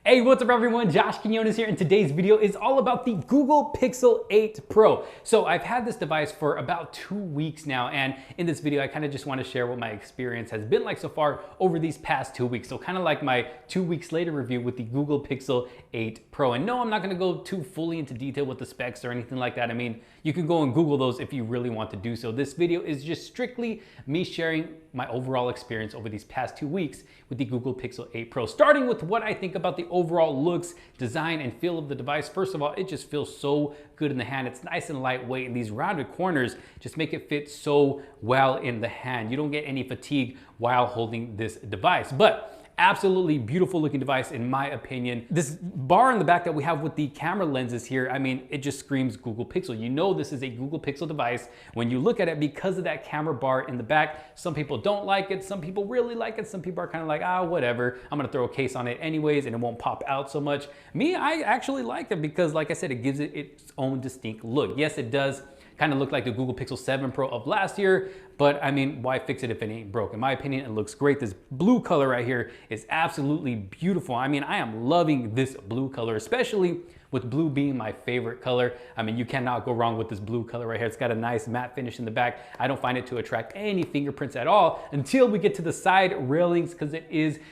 Hey, what's up everyone? Josh Quinones here, and today's video is all about the Google Pixel 8 Pro. So I've had this device for about 2 weeks now, and in this video I kind of just want to share what my experience has been like so far over these past 2 weeks. So kind of like my 2 weeks later review with the Google Pixel 8 Pro. And no, I'm not going to go too fully into detail with the specs or anything like that. I mean, you can go and Google those if you really want to do so. This video is just strictly me sharing my overall experience over these past 2 weeks with the Google Pixel 8 Pro, starting with what I think about the overall looks, design, and feel of the device. First of all, it just feels so good in the hand. It's nice and lightweight, and these rounded corners just make it fit so well in the hand. You don't get any fatigue while holding this device. But absolutely beautiful looking device in my opinion. This bar in the back that we have with the camera lenses here, I mean, it just screams Google Pixel. You know this is a Google Pixel device when you look at it because of that camera bar in the back. Some people don't like it, some people really like it, some people are kind of like, whatever, I'm gonna throw a case on it anyways and it won't pop out so much. Me, I actually like it because like I said, it gives it its own distinct look. Yes, it does kind of look like the Google Pixel 7 Pro of last year, but I mean, why fix it if it ain't broke? In my opinion, it looks great. This blue color right here is absolutely beautiful. I mean, I am loving this blue color, especially with blue being my favorite color. I mean, you cannot go wrong with this blue color right here. It's got a nice matte finish in the back. I don't find it to attract any fingerprints at all until we get to the side railings, because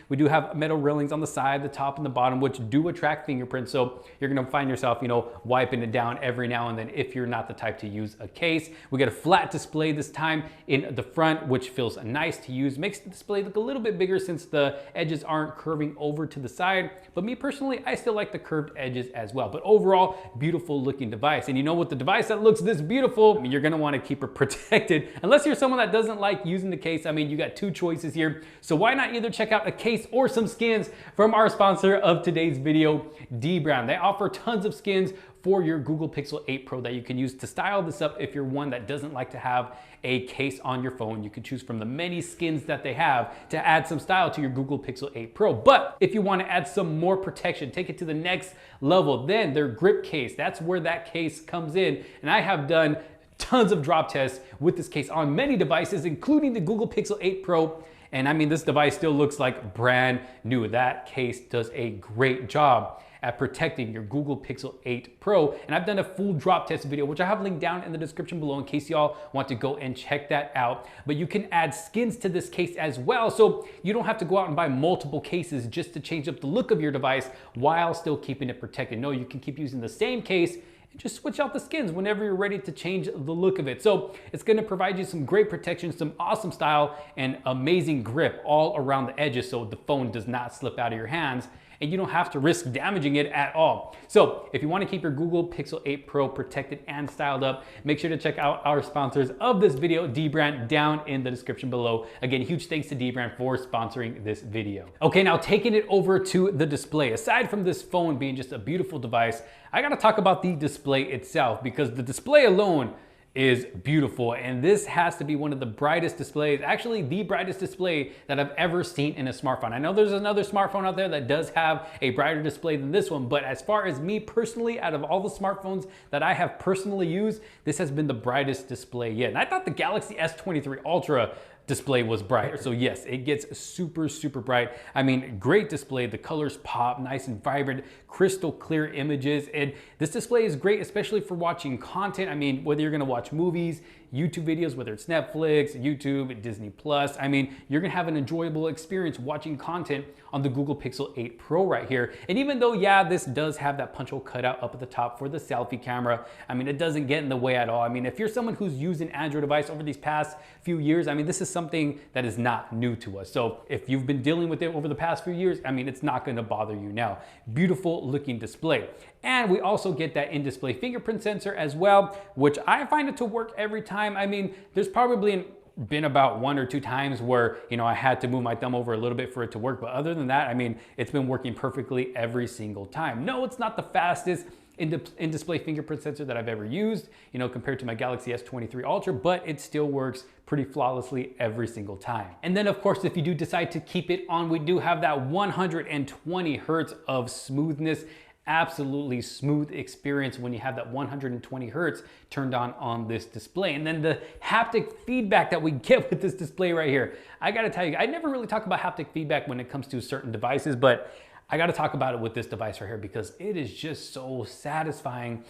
we do have metal railings on the side, the top and the bottom, which do attract fingerprints. So you're gonna find yourself, wiping it down every now and then if you're not the type to use a case. We got a flat display this time in the front, which feels nice to use. Makes the display look a little bit bigger since the edges aren't curving over to the side. But me personally, I still like the curved edges as well. But overall, beautiful looking device. And you know, with the device that looks this beautiful, I mean, you're gonna wanna keep it protected. Unless you're someone that doesn't like using the case, I mean, you got two choices here. So why not either check out a case or some skins from our sponsor of today's video, dbrand. They offer tons of skins for your Google Pixel 8 Pro that you can use to style this up if you're one that doesn't like to have a case on your phone. You can choose from the many skins that they have to add some style to your Google Pixel 8 Pro. But if you want to add some more protection, take it to the next level, then their grip case, that's where that case comes in. And I have done tons of drop tests with this case on many devices, including the Google Pixel 8 Pro. And I mean, this device still looks like brand new. That case does a great job at protecting your Google Pixel 8 Pro. And I've done a full drop test video, which I have linked down in the description below in case y'all want to go and check that out. But you can add skins to this case as well. So you don't have to go out and buy multiple cases just to change up the look of your device while still keeping it protected. No, you can keep using the same case and just switch out the skins whenever you're ready to change the look of it. So it's gonna provide you some great protection, some awesome style, and amazing grip all around the edges so the phone does not slip out of your hands and you don't have to risk damaging it at all. So if you want to keep your Google Pixel 8 Pro protected and styled up, make sure to check out our sponsors of this video, dbrand, down in the description below. Again, huge thanks to dbrand for sponsoring this video. Okay, now taking it over to the display. Aside from this phone being just a beautiful device, I gotta talk about the display itself, because the display alone is beautiful, and this has to be one of the brightest displays, actually the brightest display that I've ever seen in a smartphone. I know there's another smartphone out there that does have a brighter display than this one, but as far as me personally, out of all the smartphones that I have personally used, this has been the brightest display yet. And I thought the Galaxy S23 Ultra display was bright. So yes, it gets super, super bright. I mean, great display. The colors pop, nice and vibrant, crystal clear images. And this display is great, especially for watching content. I mean, whether you're gonna watch movies, YouTube videos, whether it's Netflix, YouTube, Disney Plus, I mean, you're gonna have an enjoyable experience watching content on the Google Pixel 8 Pro right here. And even though, yeah, this does have that punch hole cutout up at the top for the selfie camera, I mean, it doesn't get in the way at all. I mean, if you're someone who's used an Android device over these past few years, I mean, this is something that is not new to us. So if you've been dealing with it over the past few years, I mean, it's not gonna bother you now. Beautiful looking display. And we also get that in-display fingerprint sensor as well, which I find it to work every time. I mean, there's probably been about 1 or 2 times where, I had to move my thumb over a little bit for it to work. But other than that, I mean, it's been working perfectly every single time. No, it's not the fastest in-display fingerprint sensor that I've ever used, compared to my Galaxy S23 Ultra, but it still works pretty flawlessly every single time. And then of course, if you do decide to keep it on, we do have that 120 hertz of smoothness. Absolutely smooth experience when you have that 120 hertz turned on this display. And then the haptic feedback that we get with this display right here. I gotta tell you, I never really talk about haptic feedback when it comes to certain devices, but I got to talk about it with this device right here because it is just so satisfying.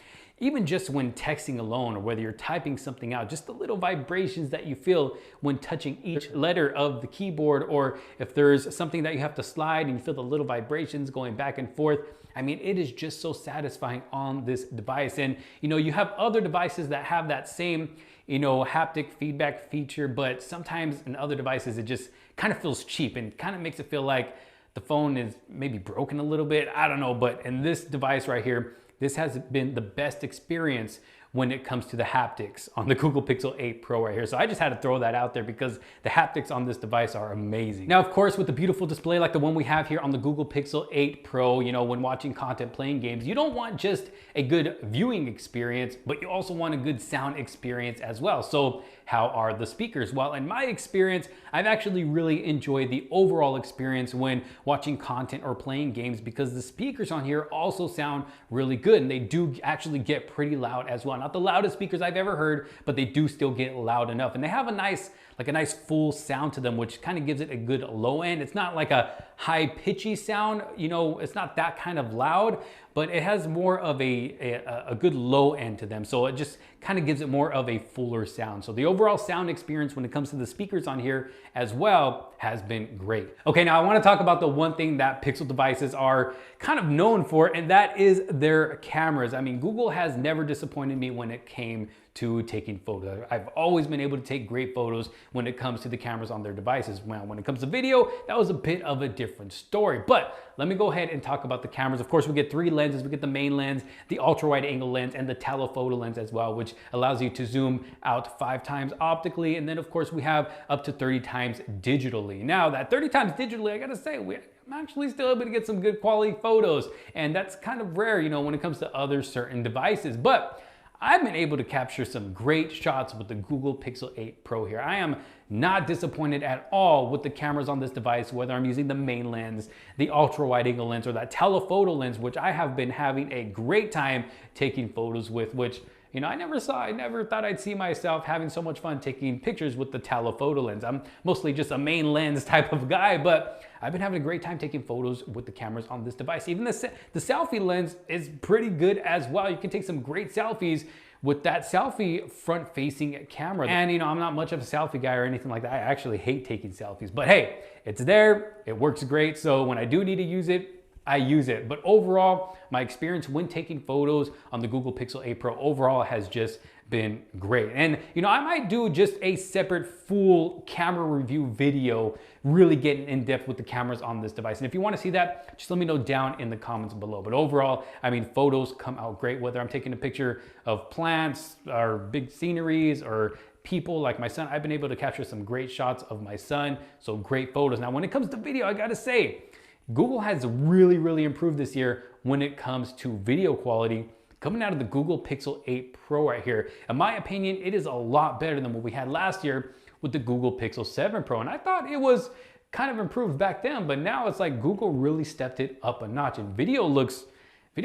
Even just when texting alone, or whether you're typing something out, just the little vibrations that you feel when touching each letter of the keyboard, or if there's something that you have to slide and you feel the little vibrations going back and forth. I mean, it is just so satisfying on this device. And you have other devices that have that same, haptic feedback feature, but sometimes in other devices, it just kind of feels cheap and kind of makes it feel like the phone is maybe broken a little bit. I don't know, but in this device right here, this has been the best experience when it comes to the haptics on the Google Pixel 8 Pro right here. So I just had to throw that out there because the haptics on this device are amazing. Now, of course, with a beautiful display like the one we have here on the Google Pixel 8 Pro, when watching content, playing games, you don't want just a good viewing experience, but you also want a good sound experience as well. So how are the speakers? Well, in my experience, I've actually really enjoyed the overall experience when watching content or playing games because the speakers on here also sound really good, and they do actually get pretty loud as well. Not the loudest speakers I've ever heard, but they do still get loud enough. And they have a nice full sound to them, which kind of gives it a good low end. It's not like a high pitchy sound, it's not that kind of loud, but it has more of a good low end to them. So it just kind of gives it more of a fuller sound. So the overall sound experience when it comes to the speakers on here as well has been great. Okay, now I want to talk about the one thing that Pixel devices are kind of known for, and that is their cameras. I mean, Google has never disappointed me when it came to taking photos. I've always been able to take great photos when it comes to the cameras on their devices. Well, when it comes to video, that was a bit of a different story. But let me go ahead and talk about the cameras. Of course, we get three lenses. We get the main lens, the ultra wide angle lens, and the telephoto lens as well, which allows you to zoom out 5 times optically. And then of course we have up to 30 times digitally. Now that 30 times digitally, I gotta say, I'm actually still able to get some good quality photos. And that's kind of rare, when it comes to other certain devices. But I've been able to capture some great shots with the Google Pixel 8 Pro here. I am not disappointed at all with the cameras on this device, whether I'm using the main lens, the ultra wide angle lens, or that telephoto lens, which I have been having a great time taking photos with, which I never thought I'd see myself having so much fun taking pictures with the telephoto lens. I'm mostly just a main lens type of guy, but I've been having a great time taking photos with the cameras on this device. Even the selfie lens is pretty good as well. You can take some great selfies with that selfie front-facing camera. And I'm not much of a selfie guy or anything like that. I actually hate taking selfies, but hey, it's there, it works great. So when I do need to use it, I use it. But overall, my experience when taking photos on the Google Pixel 8 Pro overall has just been great. And I might do just a separate full camera review video, really getting in depth with the cameras on this device. And if you want to see that, just let me know down in the comments below. But overall, I mean, photos come out great, whether I'm taking a picture of plants or big sceneries or people like my son. I've been able to capture some great shots of my son, so great photos. Now, when it comes to video, I gotta say, Google has really improved this year when it comes to video quality coming out of the Google Pixel 8 Pro right here. In my opinion, it is a lot better than what we had last year with the Google Pixel 7 Pro. And I thought it was kind of improved back then, but now it's like Google really stepped it up a notch, and video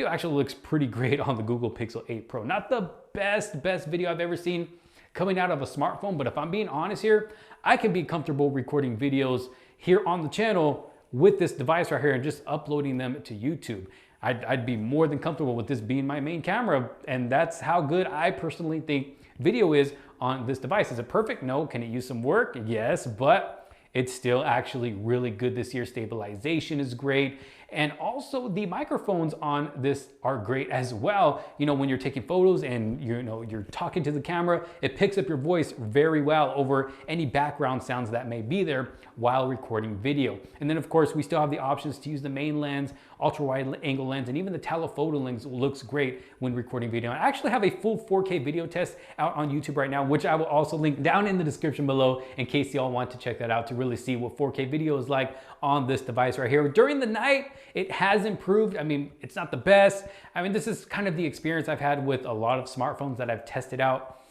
actually looks pretty great on the Google Pixel 8 Pro. Not the best video I've ever seen coming out of a smartphone, but if I'm being honest here, I can be comfortable recording videos here on the channel with this device right here and just uploading them to YouTube. I'd be more than comfortable with this being my main camera, and that's how good I personally think video is on this device. Is it perfect? No. Can it use some work? Yes, but it's still actually really good this year. Stabilization is great. And also the microphones on this are great as well. When you're taking photos and you're talking to the camera, it picks up your voice very well over any background sounds that may be there while recording video. And then of course, we still have the options to use the main lens, ultra wide angle lens, and even the telephoto lens looks great when recording video. I actually have a full 4K video test out on YouTube right now, which I will also link down in the description below in case y'all want to check that out to really see what 4K video is like on this device right here. During the night, it has improved. I mean, it's not the best. I mean, this is kind of the experience I've had with a lot of smartphones that I've tested out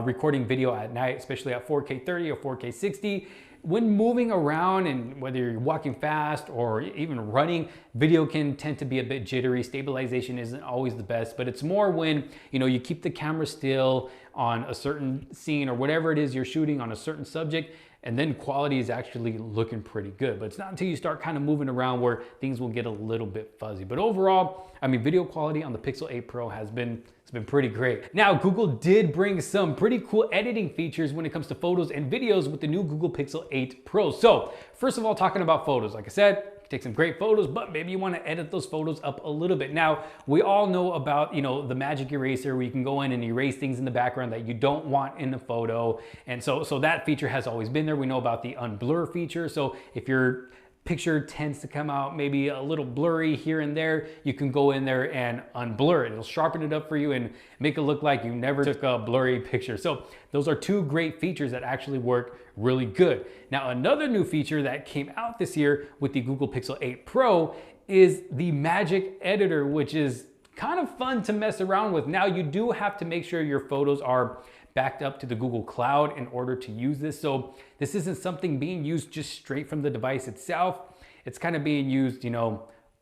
recording video at night, especially at 4K 30 or 4K 60. When moving around, and whether you're walking fast or even running, video can tend to be a bit jittery. Stabilization isn't always the best, but it's more when you keep the camera still on a certain scene or whatever it is you're shooting on a certain subject. and then quality is actually looking pretty good. But it's not until you start kind of moving around where things will get a little bit fuzzy. But overall, I mean, video quality on the Pixel 8 Pro has been pretty great. Now, Google did bring some pretty cool editing features when it comes to photos and videos with the new Google Pixel 8 Pro. So first of all, talking about photos, like I said, take some great photos, but maybe you want to edit those photos up a little bit. Now, we all know about, the magic eraser where you can go in and erase things in the background that you don't want in the photo. And so that feature has always been there. We know about the unblur feature. So if your picture tends to come out maybe a little blurry here and there, you can go in there and unblur it. It'll sharpen it up for you and make it look like you never took a blurry picture. So those are two great features that actually work really good. Now, another new feature that came out this year with the Google Pixel 8 Pro is the Magic Editor, which is kind of fun to mess around with. Now, you do have to make sure your photos are backed up to the Google Cloud in order to use this. So this isn't something being used just straight from the device itself. It's kind of being used,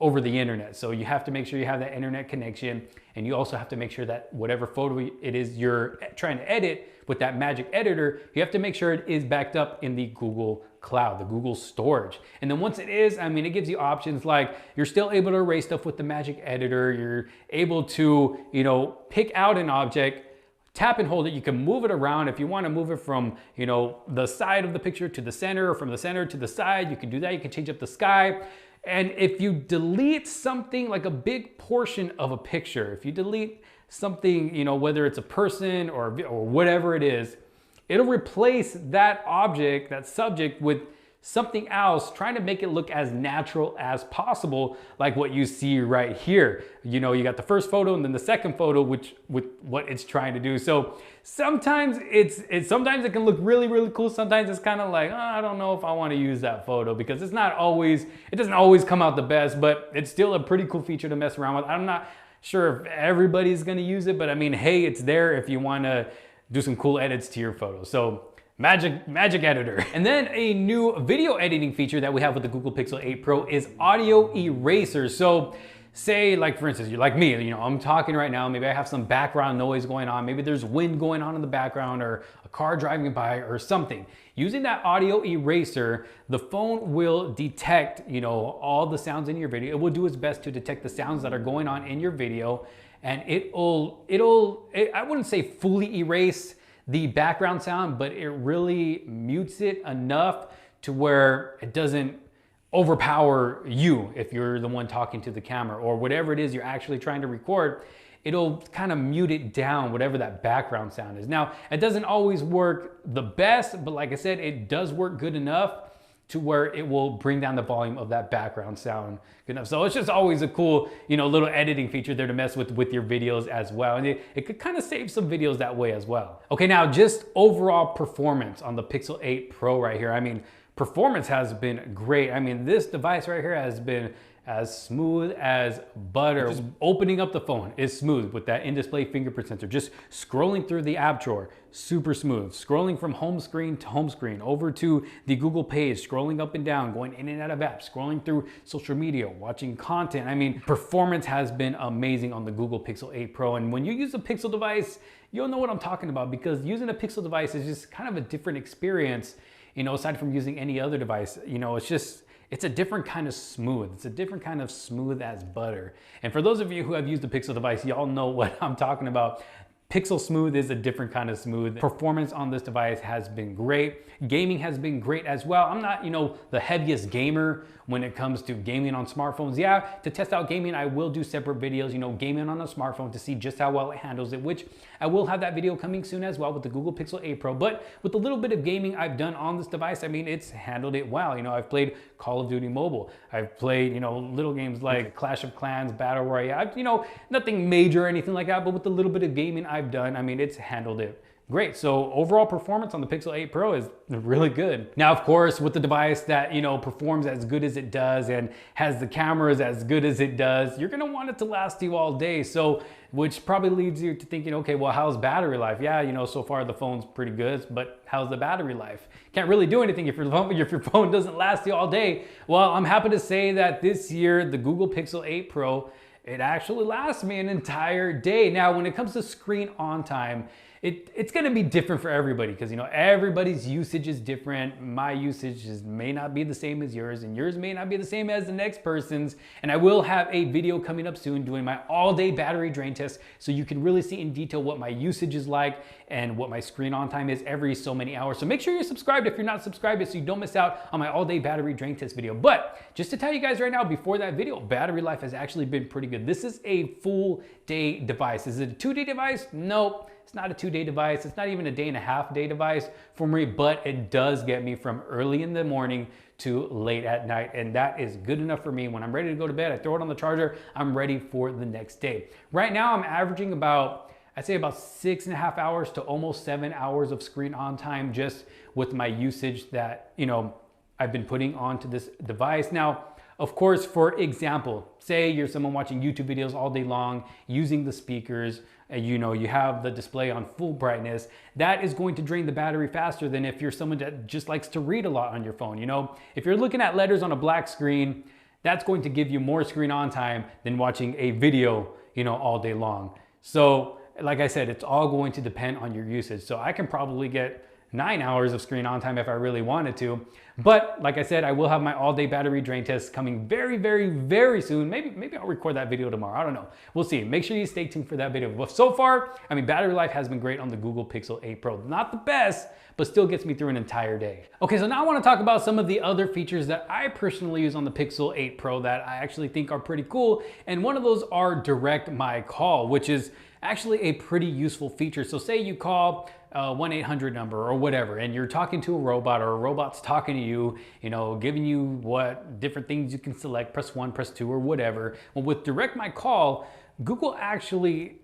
over the internet. So you have to make sure you have that internet connection, and you also have to make sure that whatever photo it is you're trying to edit with that Magic Editor, you have to make sure it is backed up in the Google Cloud, the Google storage. And then once it is, I mean, it gives you options like you're still able to erase stuff with the Magic Editor. You're able to, pick out an object, tap and hold it. You can move it around. If you want to move it from, the side of the picture to the center, or from the center to the side, you can do that. You can change up the sky. And if you delete something like a big portion of a picture, if you delete something, whether it's a person or whatever it is, it'll replace that object, that subject, with something else, trying to make it look as natural as possible, like what you see right here. You got the first photo and then the second photo, which with what it's trying to do. So sometimes sometimes it can look really, really cool. Sometimes it's kind of like, I don't know if I want to use that photo, because it doesn't always come out the best, but it's still a pretty cool feature to mess around with. I'm not sure if everybody's going to use it, but I mean, hey, it's there if you want to do some cool edits to your photos. So Magic Editor. And then a new video editing feature that we have with the Google Pixel 8 Pro is audio eraser. So say, like, for instance, you're like me, I'm talking right now, maybe I have some background noise going on, maybe there's wind going on in the background, or a car driving by or something. Using that audio eraser, the phone will detect, all the sounds in your video. It will do its best to detect the sounds that are going on in your video, and I wouldn't say fully erase the background sound, but it really mutes it enough to where it doesn't overpower you if you're the one talking to the camera, or whatever it is you're actually trying to record. It'll kind of mute it down, whatever that background sound is. Now, it doesn't always work the best, but like I said, it does work good enough to where it will bring down the volume of that background sound good enough. So it's just always a cool, little editing feature there to mess with your videos as well. And it could kind of save some videos that way as well. Okay, now just overall performance on the Pixel 8 Pro right here. I mean, performance has been great. I mean, this device right here has been as smooth as butter. Just opening up the phone is smooth with that in-display fingerprint sensor. Just scrolling through the app drawer, super smooth. Scrolling from home screen to home screen, over to the Google page, scrolling up and down, going in and out of apps, scrolling through social media, watching content. I mean, performance has been amazing on the Google Pixel 8 Pro. And when you use a Pixel device, you'll know what I'm talking about, because using a Pixel device is just kind of a different experience, aside from using any other device. It's a different kind of smooth. It's a different kind of smooth as butter. And for those of you who have used a Pixel device, y'all know what I'm talking about. Pixel Smooth is a different kind of smooth. Performance on this device has been great. Gaming has been great as well. I'm not, the heaviest gamer when it comes to gaming on smartphones. Yeah, to test out gaming, I will do separate videos, gaming on a smartphone to see just how well it handles it, which I will have that video coming soon as well with the Google Pixel 8 Pro. But with the little bit of gaming I've done on this device, I mean, it's handled it well. I've played Call of Duty Mobile. I've played, little games like Clash of Clans, Battle Royale, nothing major or anything like that, but with the little bit of gaming I've done, I mean, it's handled it great. So overall performance on the Pixel 8 Pro is really good. Now, of course, with the device that, performs as good as it does and has the cameras as good as it does, you're gonna want it to last you all day. So, which probably leads you to thinking, okay, well, how's battery life? Yeah, so far the phone's pretty good, but how's the battery life? Can't really do anything if your phone doesn't last you all day. Well, I'm happy to say that this year, the Google Pixel 8 Pro, it actually lasts me an entire day. Now, when it comes to screen on time, it's going to be different for everybody because, everybody's usage is different. My usage may not be the same as yours, and yours may not be the same as the next person's. And I will have a video coming up soon doing my all-day battery drain test, so you can really see in detail what my usage is like and what my screen on time is every so many hours. So make sure you're subscribed if you're not subscribed, so you don't miss out on my all-day battery drain test video. But just to tell you guys right now, before that video, battery life has actually been pretty good. This is a full day device. Is it a 2-day device? Nope. It's not a 2-day device. It's not even a 1.5-day device for me, but it does get me from early in the morning to late at night. And that is good enough for me. When I'm ready to go to bed, I throw it on the charger. I'm ready for the next day. Right now, I'm averaging I'd say about 6.5 hours to almost 7 hours of screen on time just with my usage that, I've been putting onto this device. Now, of course, for example, say you're someone watching YouTube videos all day long using the speakers, and you have the display on full brightness, that is going to drain the battery faster than if you're someone that just likes to read a lot on your phone. If you're looking at letters on a black screen, that's going to give you more screen on time than watching a video, all day long. So like I said, it's all going to depend on your usage. So I can probably get 9 hours of screen on time if I really wanted to. But like I said, I will have my all-day battery drain test coming very, very, very soon. Maybe I'll record that video tomorrow. I don't know. We'll see. Make sure you stay tuned for that video. But so far, battery life has been great on the Google Pixel 8 Pro. Not the best, but still gets me through an entire day. Okay, so now I want to talk about some of the other features that I personally use on the Pixel 8 Pro that I actually think are pretty cool. And one of those are Direct My Call, which is actually a pretty useful feature. So say you call a 1-800 number or whatever, and you're talking to a robot, or a robot's talking to you, giving you what different things you can select, press 1, press 2, or whatever. Well, with Direct My Call, Google actually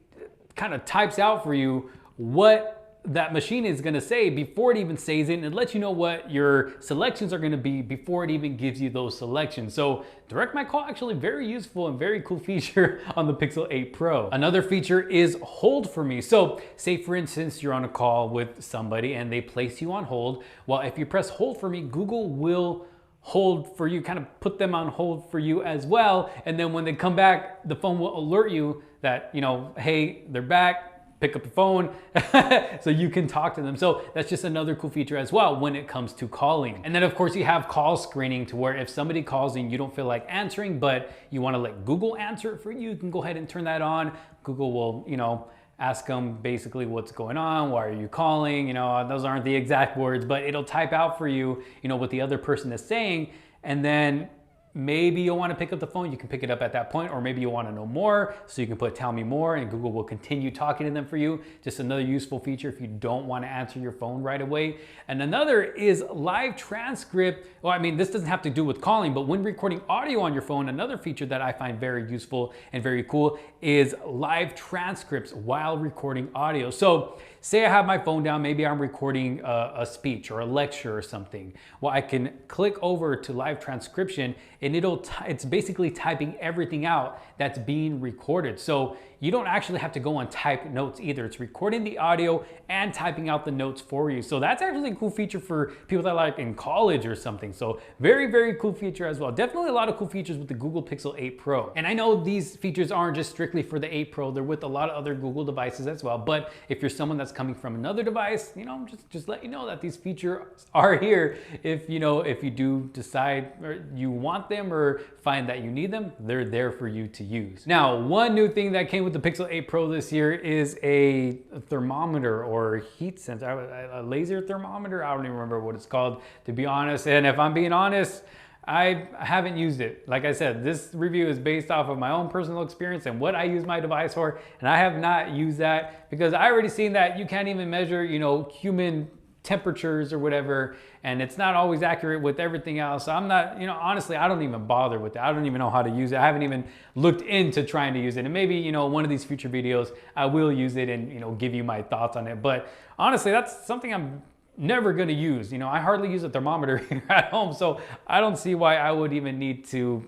kind of types out for you what that machine is going to say before it even says it, and it lets you know what your selections are going to be before it even gives you those selections. So Direct My Call, actually very useful and very cool feature on the Pixel 8 Pro. Another feature is Hold for Me. So say for instance, you're on a call with somebody and they place you on hold. Well, if you press Hold for Me, Google will hold for you, kind of put them on hold for you as well. And then when they come back, the phone will alert you that, hey, they're back. Pick up the phone so you can talk to them. So that's just another cool feature as well when it comes to calling. And then of course you have call screening, to where if somebody calls and you don't feel like answering, but you want to let Google answer it for you, you can go ahead and turn that on. Google will, ask them basically what's going on, why are you calling, those aren't the exact words, but it'll type out for you, what the other person is saying. And then maybe you'll want to pick up the phone, you can pick it up at that point, or maybe you want to know more, so you can put tell me more, and Google will continue talking to them for you. Just another useful feature if you don't want to answer your phone right away. And another is live transcript. Well, this doesn't have to do with calling, but when recording audio on your phone, another feature that I find very useful and very cool is live transcripts while recording audio. So say I have my phone down, maybe I'm recording a speech or a lecture or something. Well, I can click over to live transcription, and it's basically typing everything out that's being recorded. So you don't actually have to go and type notes either. It's recording the audio and typing out the notes for you. So that's actually a cool feature for people that like in college or something. So very, very cool feature as well. Definitely a lot of cool features with the Google Pixel 8 Pro. And I know these features aren't just strictly for the 8 Pro. They're with a lot of other Google devices as well. But if you're someone that's coming from another device, just let you know that these features are here. If you do decide or you want them or find that you need them, they're there for you to use. Now, one new thing that came with the Pixel 8 Pro this year is a thermometer or heat sensor, a laser thermometer. I don't even remember what it's called, to be honest. And if I'm being honest, I haven't used it. Like I said, this review is based off of my own personal experience and what I use my device for, and I have not used that because I already seen that you can't even measure, human temperatures or whatever, and it's not always accurate with everything else. So I'm not, honestly, I don't even bother with it. I don't even know how to use it. I haven't even looked into trying to use it. And maybe, one of these future videos, I will use it and, give you my thoughts on it. But honestly, that's something I'm never gonna use. I hardly use a thermometer here at home, so I don't see why I would even need to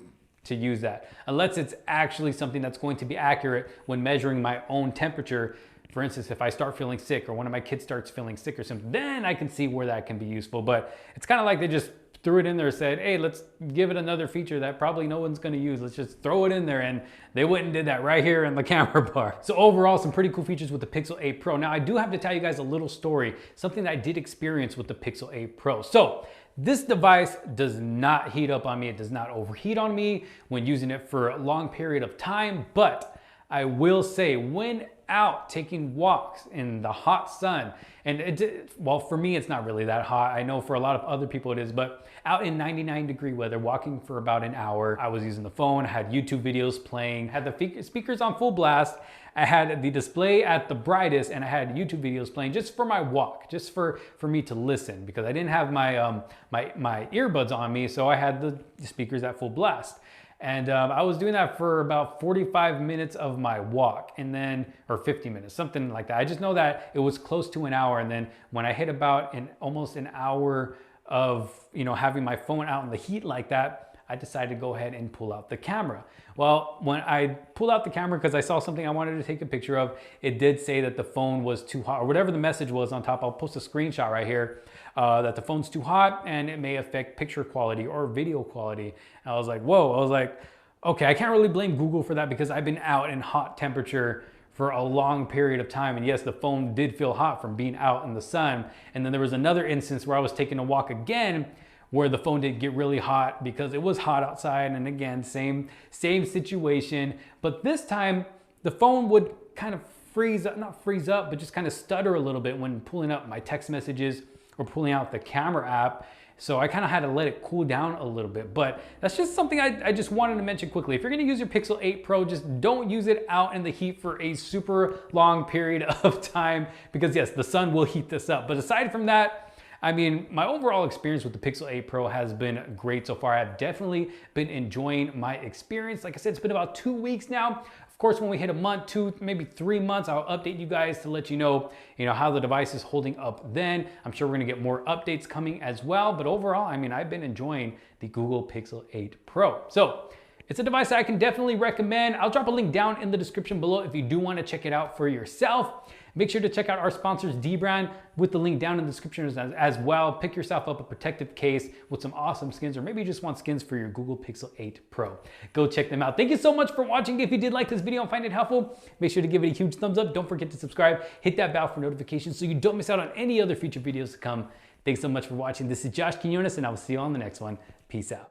use that, unless it's actually something that's going to be accurate when measuring my own temperature. For instance, if I start feeling sick or one of my kids starts feeling sick or something, then I can see where that can be useful. But it's kind of like they just threw it in there, said, hey, let's give it another feature that probably no one's gonna use. Let's just throw it in there. And they went and did that right here in the camera bar. So overall, some pretty cool features with the Pixel 8 Pro. Now I do have to tell you guys a little story, something that I did experience with the Pixel 8 Pro. So this device does not heat up on me. It does not overheat on me when using it for a long period of time. But I will say, when out taking walks in the hot sun, and well, for me, it's not really that hot. I know for a lot of other people it is, but out in 99-degree weather, walking for about an hour, I was using the phone, I had YouTube videos playing, had the speakers on full blast, I had the display at the brightest, and I had YouTube videos playing just for my walk, just for me to listen, because I didn't have my, my earbuds on me, so I had the speakers at full blast. And I was doing that for about 45 minutes of my walk, and then, or 50 minutes, something like that. I just know that it was close to an hour. And then when I hit about almost an hour of, having my phone out in the heat like that, I decided to go ahead and pull out the camera. Well, when I pulled out the camera because I saw something I wanted to take a picture of, it did say that the phone was too hot, or whatever the message was on top. I'll post a screenshot right here, that the phone's too hot and it may affect picture quality or video quality. And I was like, whoa, I was like, okay, I can't really blame Google for that because I've been out in hot temperature for a long period of time. And yes, the phone did feel hot from being out in the sun. And then there was another instance where I was taking a walk again, where the phone did get really hot because it was hot outside. And again, same situation. But this time the phone would kind of freeze up, not freeze up, but just kind of stutter a little bit when pulling up my text messages or pulling out the camera app. So I kind of had to let it cool down a little bit, but that's just something I just wanted to mention quickly. If you're gonna use your Pixel 8 Pro, just don't use it out in the heat for a super long period of time, because yes, the sun will heat this up. But aside from that, I mean, my overall experience with the Pixel 8 Pro has been great so far. I've definitely been enjoying my experience. Like I said, it's been about 2 weeks now. Of course, when we hit a month, 2, maybe 3 months, I'll update you guys to let you know, how the device is holding up then. I'm sure we're gonna get more updates coming as well. But overall, I mean, I've been enjoying the Google Pixel 8 Pro. So it's a device that I can definitely recommend. I'll drop a link down in the description below if you do want to check it out for yourself. Make sure to check out our sponsors, dbrand, with the link down in the description as well. Pick yourself up a protective case with some awesome skins, or maybe you just want skins for your Google Pixel 8 Pro. Go check them out. Thank you so much for watching. If you did like this video and find it helpful, make sure to give it a huge thumbs up. Don't forget to subscribe. Hit that bell for notifications so you don't miss out on any other future videos to come. Thanks so much for watching. This is Josh Quinones, and I will see you on the next one. Peace out.